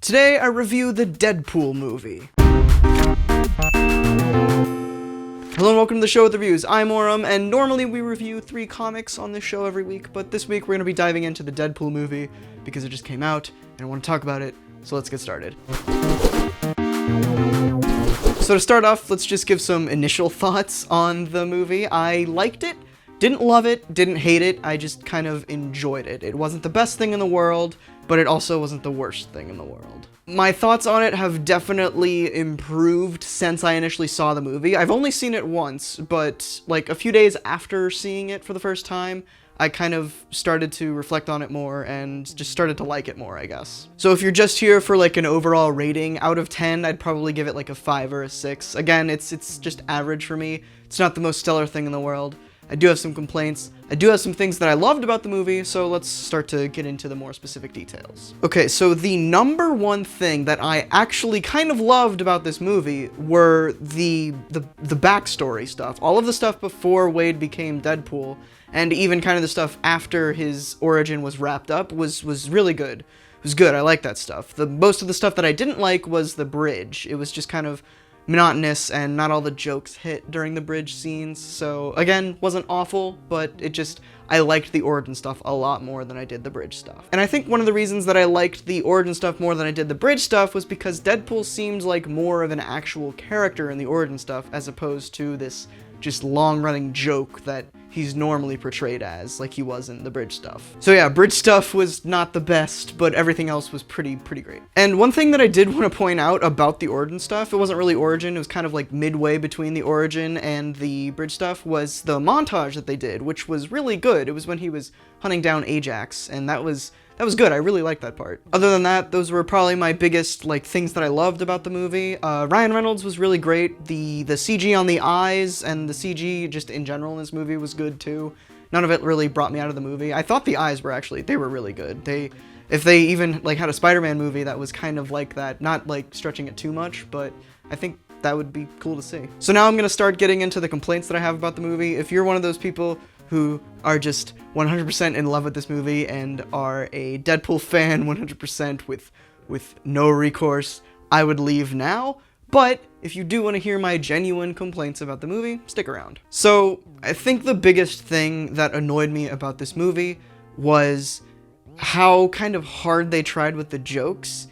Today I review the Deadpool movie. Hello and welcome to the show with reviews. I'm Auram, and normally we review 3 comics on this show every week, but this week we're going to be diving into the Deadpool movie because it just came out and I want to talk about it, so let's get started. So to start off, let's just give some initial thoughts on the movie. I liked it, didn't love it, didn't hate it, I just kind of enjoyed it. It wasn't the best thing in the world, but it also wasn't the worst thing in the world. My thoughts on it have definitely improved since I initially saw the movie. I've only seen it once, but like a few days after seeing it for the first time, I kind of started to reflect on it more and just started to like it more, I guess. So if you're just here for like an overall rating, out of 10, I'd probably give it like a 5 or a 6. Again, it's just average for me. It's not the most stellar thing in the world. I do have some complaints. I do have some things that I loved about the movie, so let's start to get into the more specific details. Okay, so the number one thing that I actually kind of loved about this movie were the backstory stuff. All of the stuff before Wade became Deadpool, and even kind of the stuff after his origin was wrapped up was really good. It was good, I like that stuff. Most of the stuff that I didn't like was the bridge. It was just kind of monotonous, and not all the jokes hit during the bridge scenes, so again, wasn't awful, but I liked the origin stuff a lot more than I did the bridge stuff. And I think one of the reasons that I liked the origin stuff more than I did the bridge stuff was because Deadpool seemed like more of an actual character in the origin stuff, as opposed to this just long-running joke that he's normally portrayed as, like he was in the bridge stuff. So yeah, bridge stuff was not the best, but everything else was pretty great. And one thing that I did want to point out about the origin stuff, it wasn't really origin, it was kind of like midway between the origin and the bridge stuff, was the montage that they did, which was really good. It was when he was hunting down Ajax, and that was good. I really liked that part. Other than that, those were probably my biggest things that I loved about the movie. Ryan Reynolds was really great. The CG on the eyes and the CG just in general in this movie was good too. None of it really brought me out of the movie. I thought the eyes were they were really good. If they even had a Spider-Man movie that was kind of like that, not stretching it too much, but I think that would be cool to see. So now I'm gonna start getting into the complaints that I have about the movie. If you're one of those people who are just 100% in love with this movie and are a Deadpool fan 100% with no recourse, I would leave now. But if you do want to hear my genuine complaints about the movie, stick around. So I think the biggest thing that annoyed me about this movie was how kind of hard they tried with the jokes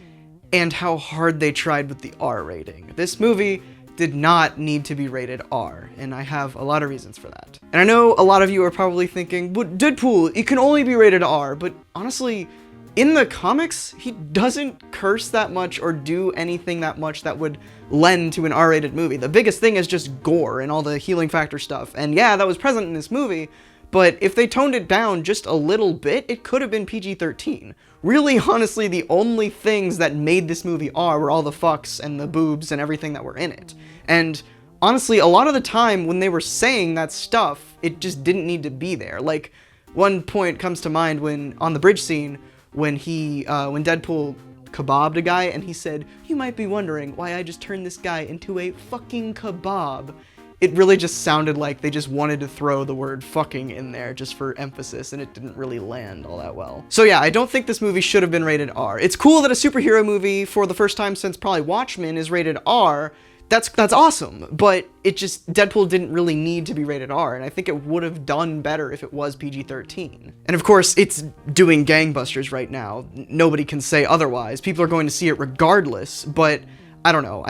and how hard they tried with the R rating. This movie did not need to be rated R, and I have a lot of reasons for that. And I know a lot of you are probably thinking, but Deadpool, it can only be rated R, but honestly, in the comics, he doesn't curse that much or do anything that much that would lend to an R-rated movie. The biggest thing is just gore and all the healing factor stuff, and yeah, that was present in this movie, but if they toned it down just a little bit, it could have been PG-13. Really, honestly, the only things that made this movie R were all the fucks and the boobs and everything that were in it. And honestly, a lot of the time when they were saying that stuff, it just didn't need to be there. Like, one point comes to mind when, on the bridge scene, when Deadpool kebabbed a guy and he said, "You might be wondering why I just turned this guy into a fucking kebab." It really just sounded like they just wanted to throw the word fucking in there just for emphasis, and it didn't really land all that well. So yeah, I don't think this movie should have been rated R. It's cool that a superhero movie, for the first time since probably Watchmen, is rated R. That's awesome, but Deadpool didn't really need to be rated R, and I think it would have done better if it was PG-13. And of course, it's doing gangbusters right now. Nobody can say otherwise. People are going to see it regardless, but I don't know,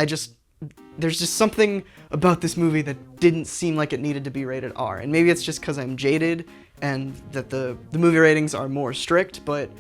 there's just something about this movie that didn't seem like it needed to be rated R, and maybe it's just because I'm jaded and that the movie ratings are more strict, but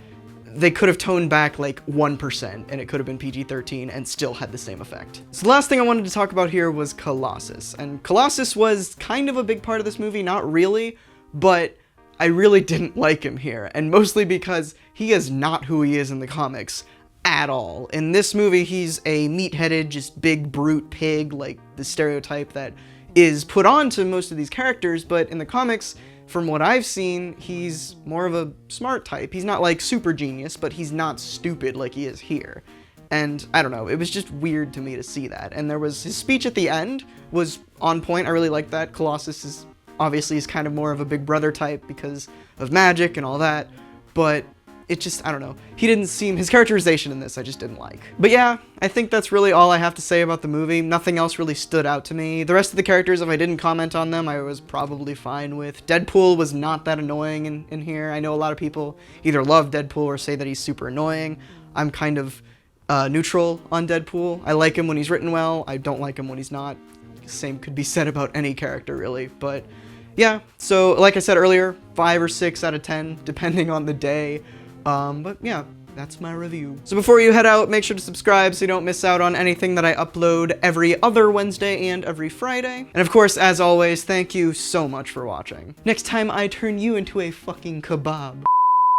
they could have toned back 1% and it could have been PG-13 and still had the same effect. So the last thing I wanted to talk about here was Colossus, and Colossus was kind of a big part of this movie, not really, but I really didn't like him here, and mostly because he is not who he is in the comics at all. In this movie, he's a meat-headed, just big brute pig, like the stereotype that is put on to most of these characters, but in the comics, from what I've seen, he's more of a smart type. He's not super genius, but he's not stupid like he is here. And I don't know, it was just weird to me to see that. And there was his speech at the end was on point. I really liked that. Colossus is kind of more of a big brother type because of magic and all that, but it just, I don't know. He didn't seem, his characterization in this I just didn't like. But yeah, I think that's really all I have to say about the movie. Nothing else really stood out to me. The rest of the characters, if I didn't comment on them, I was probably fine with. Deadpool was not that annoying in here. I know a lot of people either love Deadpool or say that he's super annoying. I'm kind of neutral on Deadpool. I like him when he's written well. I don't like him when he's not. Same could be said about any character, really. But yeah, so like I said earlier, 5 or 6 out of 10, depending on the day. But yeah, that's my review. So before you head out, make sure to subscribe so you don't miss out on anything that I upload every other Wednesday and every Friday. And of course, as always, thank you so much for watching. Next time I turn you into a fucking kebab.